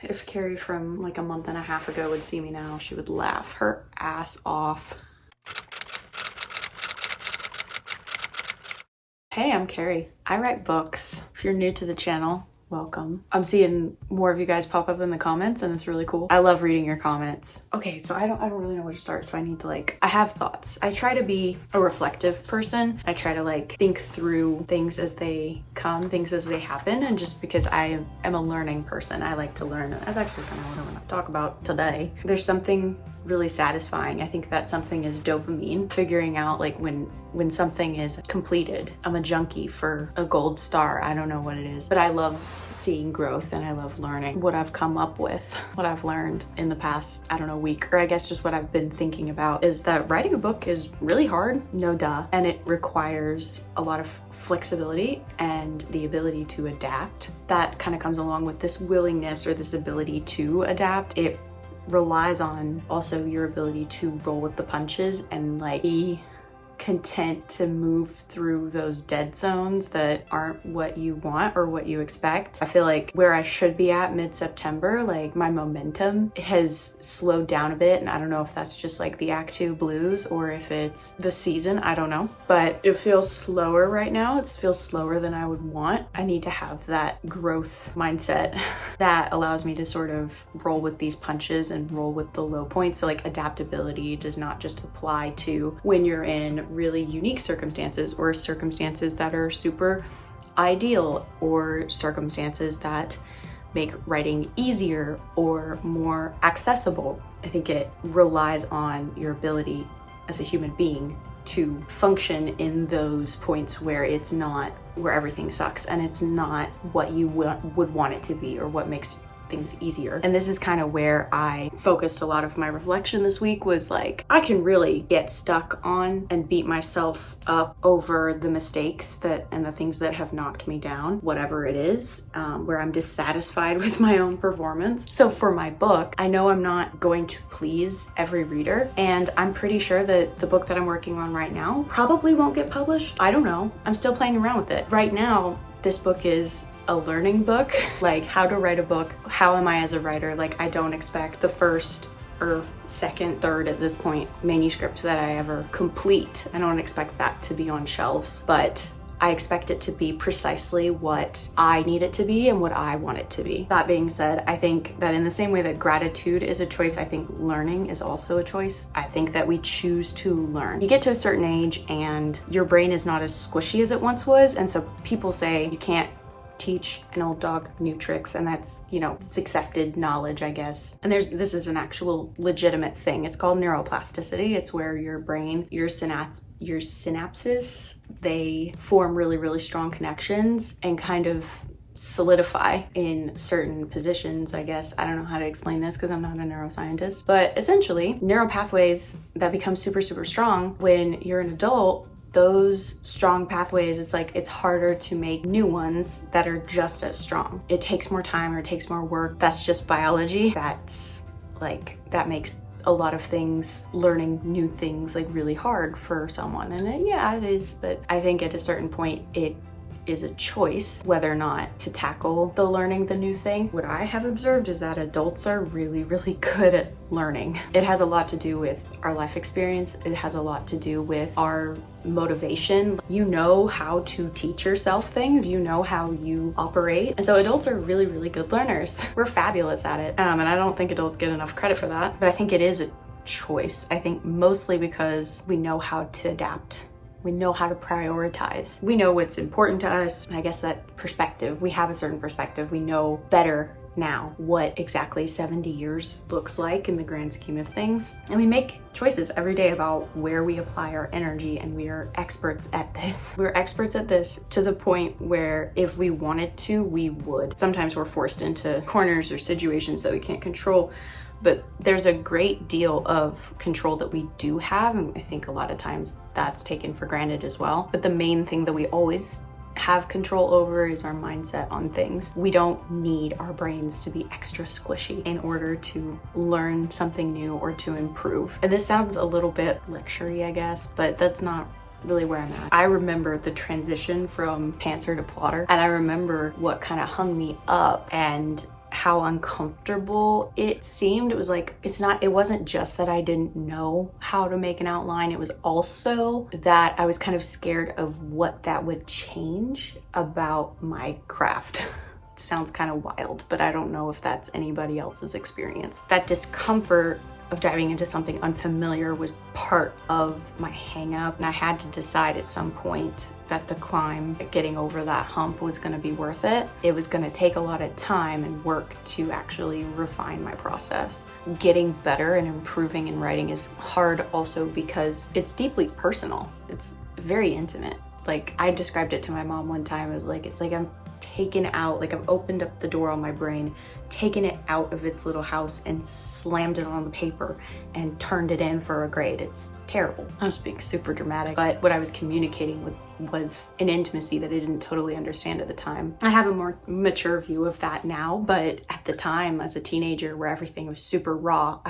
If Carrie from like a month and a half ago would see me now, she would laugh her ass off. Hey, I'm Carrie. I write books. If you're new to the channel, welcome. I'm seeing more of you guys pop up in the comments and it's really cool. I love reading your comments. Okay, so I don't really know where to start, so I need to I have thoughts. I try to be a reflective person. I try to think through things as they come, things as they happen, and just because I am a learning person, I like to learn. That's actually kind of what I want to talk about today. There's something really satisfying. I think that something is dopamine, figuring out when something is completed. I'm a junkie for a gold star. I don't know what it is, but I love seeing growth and I love learning what I've come up with, what I've learned in the past, I don't know, week, or I guess just what I've been thinking about is that writing a book is really hard, no duh, and it requires a lot of flexibility and the ability to adapt. That kind of comes along with this willingness or this ability to adapt. It relies on also your ability to roll with the punches and be content to move through those dead zones that aren't what you want or what you expect. I feel like where I should be at mid-September, my momentum has slowed down a bit, and I don't know if that's just the Act 2 blues or if it's the season, I don't know. But it feels slower right now. It feels slower than I would want. I need to have that growth mindset that allows me to sort of roll with these punches and roll with the low points. So adaptability does not just apply to when you're in really unique circumstances or circumstances that are super ideal or circumstances that make writing easier or more accessible. I think it relies on your ability as a human being to function in those points where it's not, where everything sucks and it's not what you would want it to be or what makes things easier. And this is kind of where I focused a lot of my reflection this week was I can really get stuck on and beat myself up over the mistakes and the things that have knocked me down, whatever it is, where I'm dissatisfied with my own performance. So for my book, I know I'm not going to please every reader, and I'm pretty sure that the book that I'm working on right now probably won't get published. I don't know. I'm still playing around with it. Right now, this book is a learning book, how to write a book. How am I as a writer? I don't expect the first or second, third at this point manuscript that I ever complete. I don't expect that to be on shelves, but I expect it to be precisely what I need it to be and what I want it to be. That being said, I think that in the same way that gratitude is a choice, I think learning is also a choice. I think that we choose to learn. You get to a certain age and your brain is not as squishy as it once was, and so people say you can't teach an old dog new tricks, and that's, it's accepted knowledge, I guess. And this is an actual legitimate thing. It's called neuroplasticity. It's where your brain, your synapses, they form really, really strong connections and kind of solidify in certain positions, I guess. I don't know how to explain this because I'm not a neuroscientist, but essentially neural pathways that become super, super strong when you're an adult, those strong pathways, it's harder to make new ones that are just as strong. It takes more time or it takes more work. That's just biology. That's that makes a lot of things, learning new things, really hard for someone. And yeah, it is, but I think at a certain point it is a choice whether or not to tackle the learning the new thing. What I have observed is that adults are really, really good at learning. It has a lot to do with our life experience. It has a lot to do with our motivation. You know how to teach yourself things. You know how you operate. And so adults are really, really good learners. We're fabulous at it. And I don't think adults get enough credit for that, but I think it is a choice. I think mostly because we know how to adapt. We know how to prioritize. We know what's important to us. I guess that perspective, we have a certain perspective. We know better now what exactly 70 years looks like in the grand scheme of things. And we make choices every day about where we apply our energy, and we are experts at this. We're experts at this to the point where if we wanted to, we would. Sometimes we're forced into corners or situations that we can't control, but there's a great deal of control that we do have, and I think a lot of times that's taken for granted as well. But the main thing that we always have control over is our mindset on things. We don't need our brains to be extra squishy in order to learn something new or to improve. And this sounds a little bit lecture-y, I guess, but that's not really where I'm at. I remember the transition from pantser to plotter, and I remember what kind of hung me up, and how uncomfortable it seemed. It was like, it wasn't just that I didn't know how to make an outline. It was also that I was kind of scared of what that would change about my craft. Sounds kind of wild, but I don't know if that's anybody else's experience. That discomfort of diving into something unfamiliar was part of my hang up, and I had to decide at some point that the climb, getting over that hump, was going to be worth it. It was going to take a lot of time and work to actually refine my process. Getting better and improving in writing is hard also because it's deeply personal. It's very intimate. Like, I described it to my mom one time as like, it's like I'm taken out, like I've opened up the door on my brain, taken it out of its little house and slammed it on the paper and turned it in for a grade. It's terrible. I'm just being super dramatic, but what I was communicating with was an intimacy that I didn't totally understand at the time. I have a more mature view of that now, but at the time as a teenager where everything was super raw,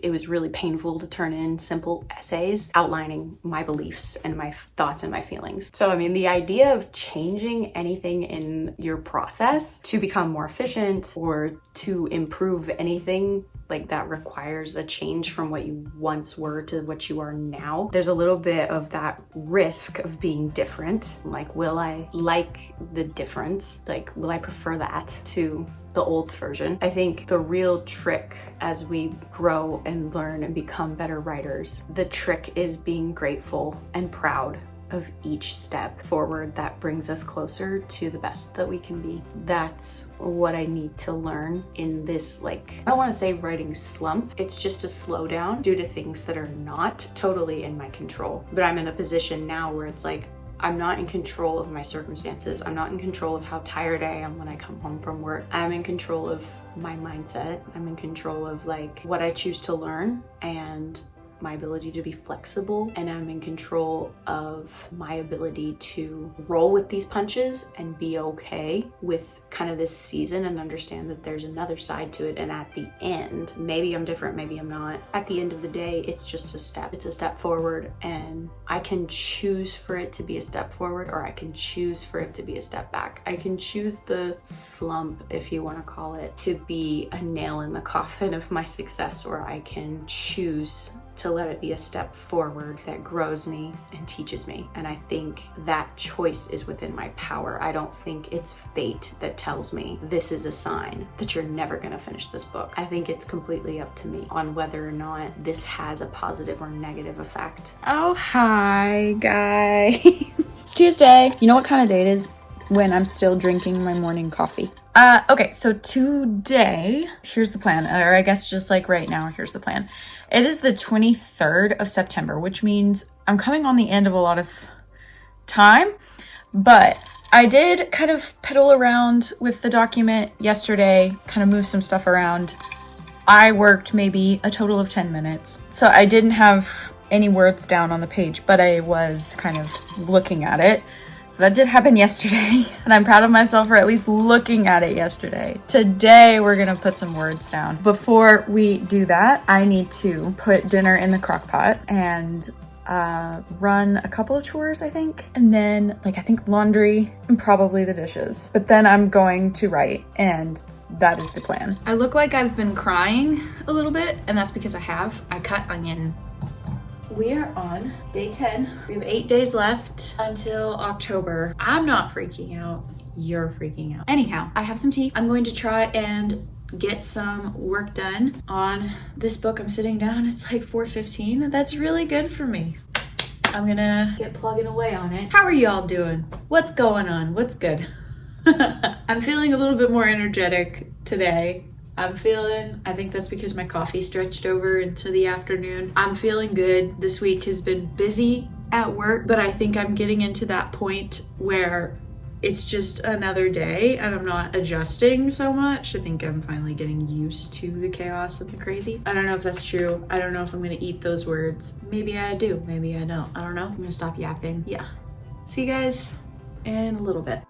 it was really painful to turn in simple essays outlining my beliefs and my thoughts and my feelings. So, I mean, the idea of changing anything in your process to become more efficient or to improve anything like that requires a change from what you once were to what you are now. There's a little bit of that risk of being different. Like, will I like the difference? Like, will I prefer that to the old version? I think the real trick as we grow and learn and become better writers, the trick is being grateful and proud of each step forward that brings us closer to the best that we can be. That's what I need to learn in this, like, I don't want to say writing slump. It's just a slowdown due to things that are not totally in my control. But I'm in a position now where it's like, I'm not in control of my circumstances. I'm not in control of how tired I am when I come home from work. I'm in control of my mindset. I'm in control of like what I choose to learn and my ability to be flexible, and I'm in control of my ability to roll with these punches and be okay with kind of this season and understand that there's another side to it. And at the end, maybe I'm different, maybe I'm not. At the end of the day, it's just a step. It's a step forward, and I can choose for it to be a step forward, or I can choose for it to be a step back. I can choose the slump, if you want to call it, to be a nail in the coffin of my success, or I can choose to let it be a step forward that grows me and teaches me. And I think that choice is within my power. I don't think it's fate that tells me this is a sign that you're never gonna finish this book. I think it's completely up to me on whether or not this has a positive or negative effect. Oh, hi guys. It's Tuesday. You know what kind of day it is? When I'm still drinking my morning coffee. Okay, so today, here's the plan, or I guess just like right now, here's the plan. It is the 23rd of September, which means I'm coming on the end of a lot of time, but I did kind of piddle around with the document yesterday, kind of move some stuff around. I worked maybe a total of 10 minutes, so I didn't have any words down on the page, but I was kind of looking at it. So that did happen yesterday, and I'm proud of myself for at least looking at it yesterday. Today, we're gonna put some words down. Before we do that, I need to put dinner in the crock pot and run a couple of chores, I think. And then, I think laundry and probably the dishes. But then I'm going to write, and that is the plan. I look like I've been crying a little bit, and that's because I have. I cut onion. We are on day 10. We have 8 days left until October. I'm not freaking out. You're freaking out. Anyhow, I have some tea. I'm going to try and get some work done on this book. I'm sitting down. It's like 4:15. That's really good for me. I'm gonna get plugging away on it. How are y'all doing? What's going on? What's good? I'm feeling a little bit more energetic today. I think that's because my coffee stretched over into the afternoon. I'm feeling good. This week has been busy at work, but I think I'm getting into that point where it's just another day and I'm not adjusting so much. I think I'm finally getting used to the chaos and the crazy. I don't know if that's true. I don't know if I'm gonna eat those words. Maybe I do, maybe I don't. I don't know. I'm gonna stop yapping. Yeah. See you guys in a little bit.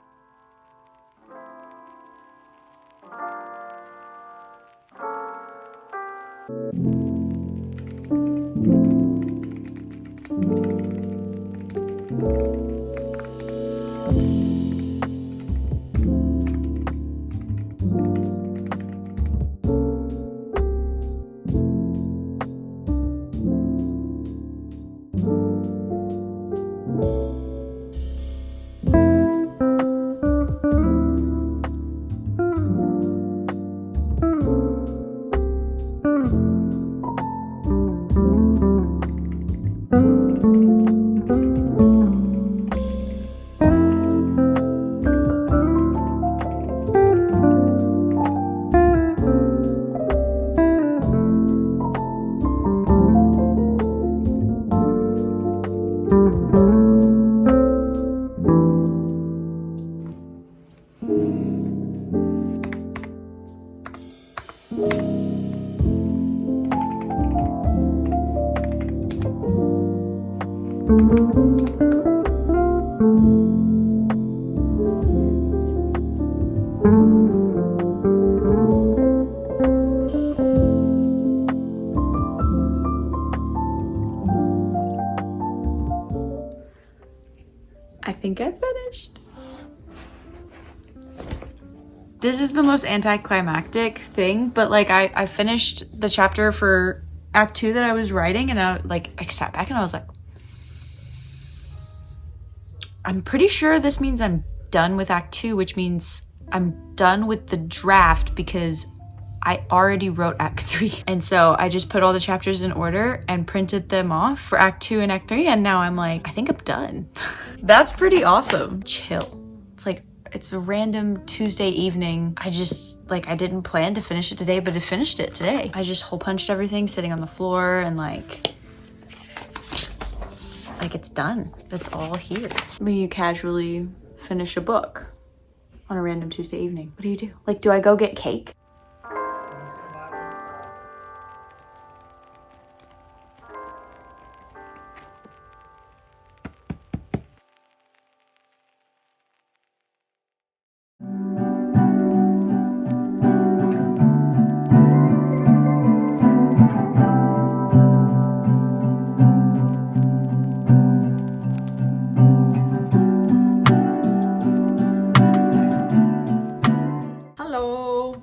I think I finished. This is the most anticlimactic thing, but like I finished the chapter for Act 2 that I was writing, and I sat back and I was like, I'm pretty sure this means I'm done with Act 2, which means I'm done with the draft because I already wrote Act 3. And so I just put all the chapters in order and printed them off for Act 2 and Act 3, and now I'm like, I think I'm done. That's pretty awesome. Chill. It's a random Tuesday evening. I didn't plan to finish it today, but I finished it today. I just hole punched everything sitting on the floor, and like it's done. It's all here. When you casually finish a book on a random Tuesday evening, what do? Like, do I go get cake?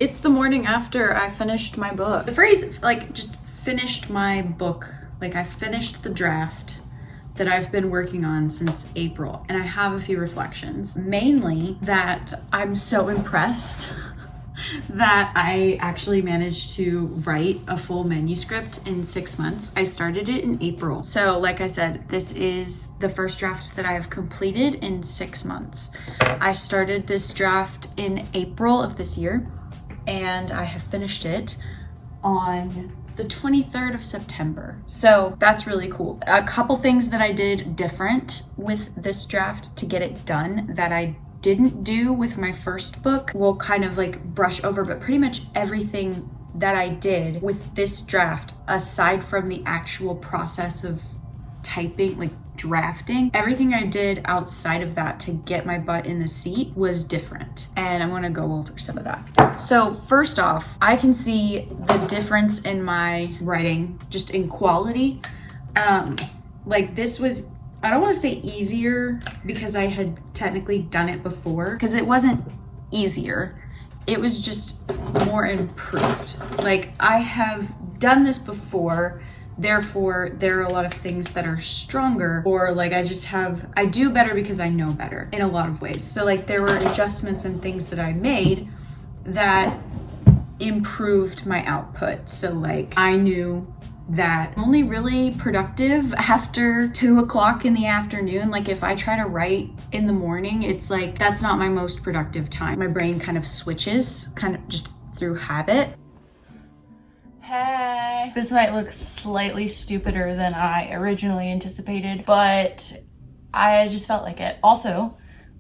It's the morning after I finished my book. The phrase, just finished my book. I finished the draft that I've been working on since April, and I have a few reflections. Mainly that I'm so impressed that I actually managed to write a full manuscript in 6 months. I started it in April. So like I said, this is the first draft that I have completed in 6 months. I started this draft in April of this year, and I have finished it on the 23rd of September. So that's really cool. A couple things that I did different with this draft to get it done that I didn't do with my first book, we'll kind of brush over, but pretty much everything that I did with this draft, aside from the actual process of typing, drafting, everything I did outside of that to get my butt in the seat was different. And I'm gonna go over some of that. So first off, I can see the difference in my writing, just in quality. This was, I don't want to say easier because I had technically done it before, because it wasn't easier. It was just more improved. I have done this before, therefore there are a lot of things that are stronger, or I do better because I know better in a lot of ways. So there were adjustments and things that I made that improved my output. So I knew that I'm only really productive after 2 o'clock in the afternoon. If I try to write in the morning, it's that's not my most productive time. My brain kind of switches, kind of just through habit. Hey, this might look slightly stupider than I originally anticipated, but I just felt like it. Also,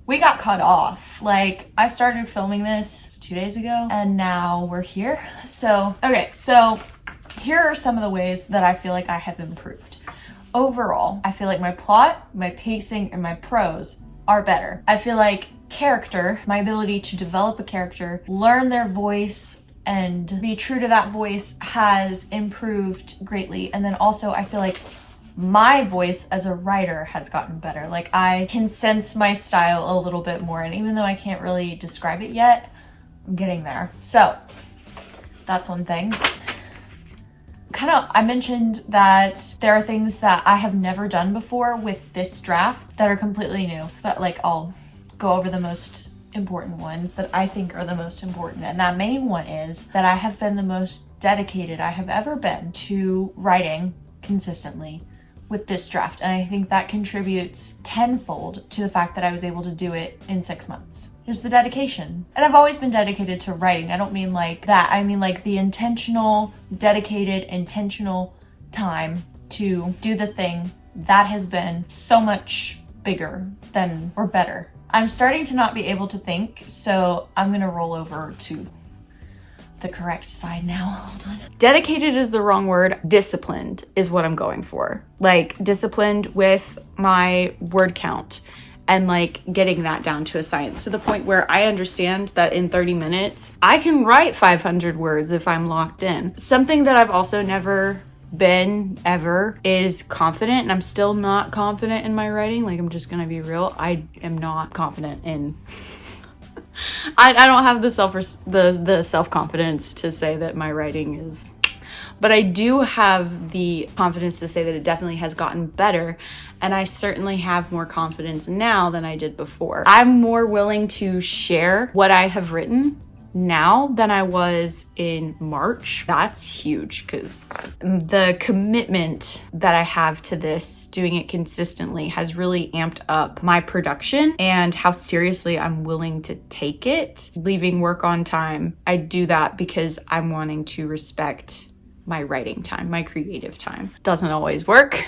we got cut off. I started filming this 2 days ago, and now we're here. So, okay, so here are some of the ways that I feel like I have improved. Overall, I feel like my plot, my pacing, and my prose are better. I feel like character, my ability to develop a character, learn their voice, and be true to that voice has improved greatly. And then also I feel like my voice as a writer has gotten better. I can sense my style a little bit more, and even though I can't really describe it yet, I'm getting there. So that's one thing. I mentioned that there are things that I have never done before with this draft that are completely new, but I'll go over the most important ones that I think are the most important. And that main one is that I have been the most dedicated I have ever been to writing consistently with this draft. And I think that contributes tenfold to the fact that I was able to do it in 6 months. Just the dedication. And I've always been dedicated to writing. I don't mean that. I mean the intentional, dedicated, intentional time to do the thing that has been so much bigger than, or better. I'm starting to not be able to think, so I'm gonna roll over to the correct side now. Hold on. Dedicated is the wrong word. Disciplined is what I'm going for. Like disciplined with my word count and like getting that down to a science, to the point where I understand that in 30 minutes, I can write 500 words if I'm locked in. Something that I've also never been ever is confident, and I'm still not confident in my writing. Like, I'm just gonna be real. I am not confident in I don't have the self-confidence to say that my writing is, but I do have the confidence to say that it definitely has gotten better, and I certainly have more confidence now than I did before. I'm more willing to share what I have written now than I was in March. That's huge, because the commitment that I have to this, doing it consistently, has really amped up my production and how seriously I'm willing to take it. Leaving work on time, I do that because I'm wanting to respect my writing time, my creative time. Doesn't always work.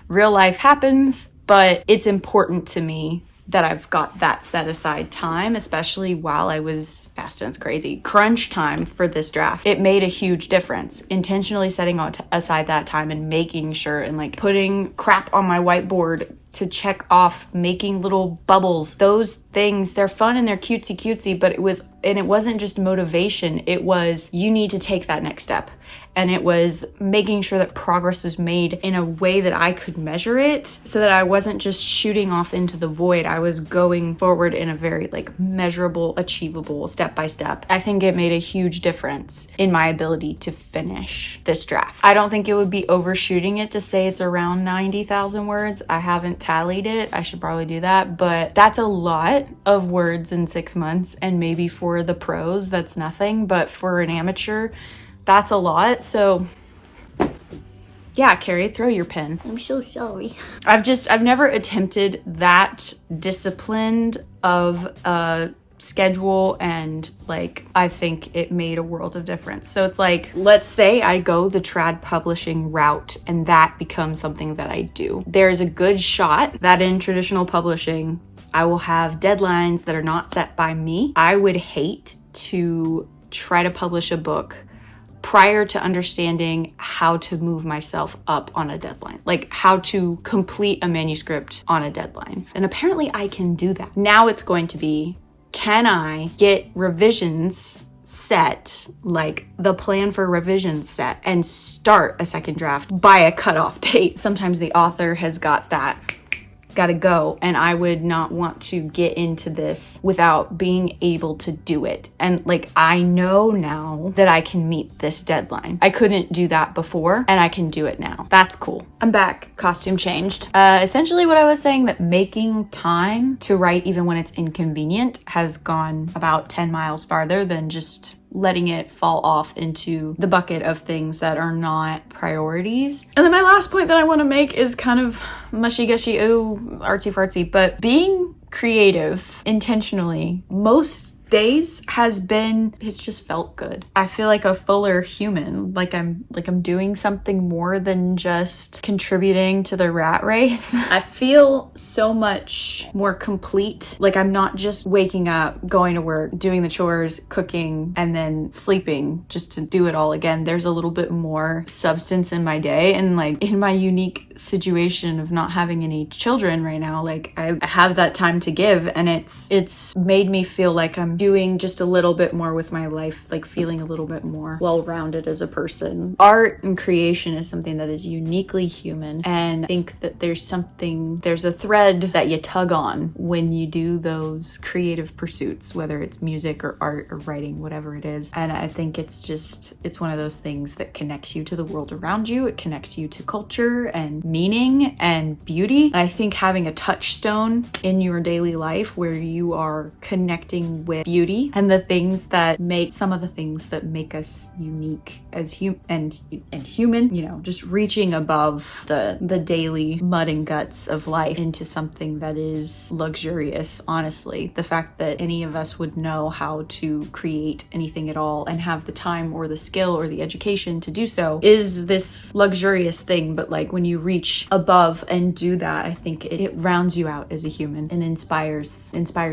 Real life happens, but it's important to me that I've got that set aside time, especially while I was fast and crazy crunch time for this draft. It made a huge difference. Intentionally setting aside that time and making sure, and like putting crap on my whiteboard to check off, making little bubbles. Those things, they're fun and they're cutesy, but it wasn't just motivation. It was, you need to take that next step. And it was making sure that progress was made in a way that I could measure it, so that I wasn't just shooting off into the void. I was going forward in a very like measurable, achievable, step by step. I think it made a huge difference in my ability to finish this draft. I don't think it would be overshooting it to say it's around 90,000 words. I haven't tallied it. I should probably do that, but that's a lot of words in 6 months. And maybe for the pros, that's nothing, but for an amateur, that's a lot. So yeah, Carrie, throw your pen. I'm so sorry. I've never attempted that disciplined of a schedule, and like, I think it made a world of difference. So it's like, let's say I go the trad publishing route and that becomes something that I do. There's a good shot that in traditional publishing, I will have deadlines that are not set by me. I would hate to try to publish a book prior to understanding how to move myself up on a deadline, like how to complete a manuscript on a deadline. And apparently I can do that. Now it's going to be, can I get revisions set, like the plan for revisions set, and start a second draft by a cutoff date? Sometimes the author has got that, gotta go, and I would not want to get into this without being able to do it. And like, I know now that I can meet this deadline. I couldn't do that before, and I can do it now. That's cool. I'm back. Costume changed. Essentially what I was saying, that making time to write even when it's inconvenient has gone about 10 miles farther than just letting it fall off into the bucket of things that are not priorities. And then my last point that I want to make is kind of mushy-gushy, artsy fartsy, but being creative intentionally most days it's just felt good. I feel like a fuller human, like I'm doing something more than just contributing to the rat race. I feel so much more complete. Like, I'm not just waking up, going to work, doing the chores, cooking, and then sleeping just to do it all again. There's a little bit more substance in my day, and like in my unique situation of not having any children right now, like I have that time to give, and it's made me feel like I'm doing just a little bit more with my life, like feeling a little bit more well-rounded as a person. Art and creation is something that is uniquely human, and I think that there's a thread that you tug on when you do those creative pursuits, whether it's music or art or writing, whatever it is. And I think it's one of those things that connects you to the world around you. It connects you to culture and meaning and beauty. And I think having a touchstone in your daily life where you are connecting with beauty and the things that make us unique as human, just reaching above the daily mud and guts of life into something that is luxurious. Honestly, the fact that any of us would know how to create anything at all and have the time or the skill or the education to do so is this luxurious thing. But like, when you reach above and do that, I think it rounds you out as a human and inspires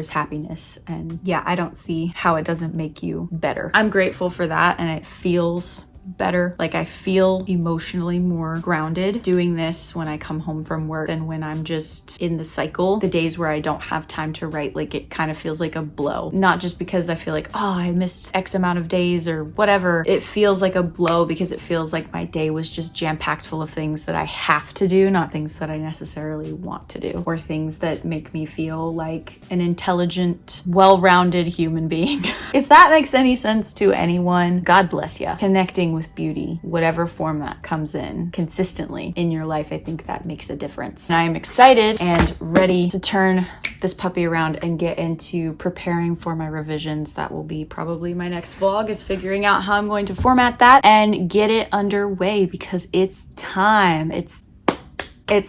happiness. And yeah, I don't see how it doesn't make you better. I'm grateful for that, and it feels better. Like I feel emotionally more grounded doing this when I come home from work than when I'm just in the cycle. The days where I don't have time to write, like it kind of feels like a blow. Not just because I feel like, oh, I missed X amount of days or whatever. It feels like a blow because it feels like my day was just jam-packed full of things that I have to do, not things that I necessarily want to do, or things that make me feel like an intelligent, well-rounded human being. If that makes any sense to anyone, God bless you. Connecting with beauty, whatever form that comes in, consistently in your life, I think that makes a difference. And I am excited and ready to turn this puppy around and get into preparing for my revisions. That will be probably my next vlog, is figuring out how I'm going to format that and get it underway, because it's time. It's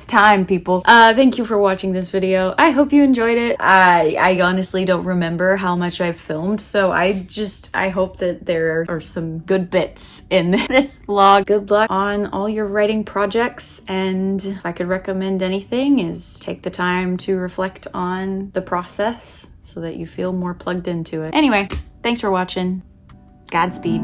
time, people. Thank you for watching this video. I hope you enjoyed it. I honestly don't remember how much I've filmed, so I hope that there are some good bits in this vlog. Good luck on all your writing projects, and if I could recommend anything, is take the time to reflect on the process so that you feel more plugged into it. Anyway, thanks for watching. Godspeed.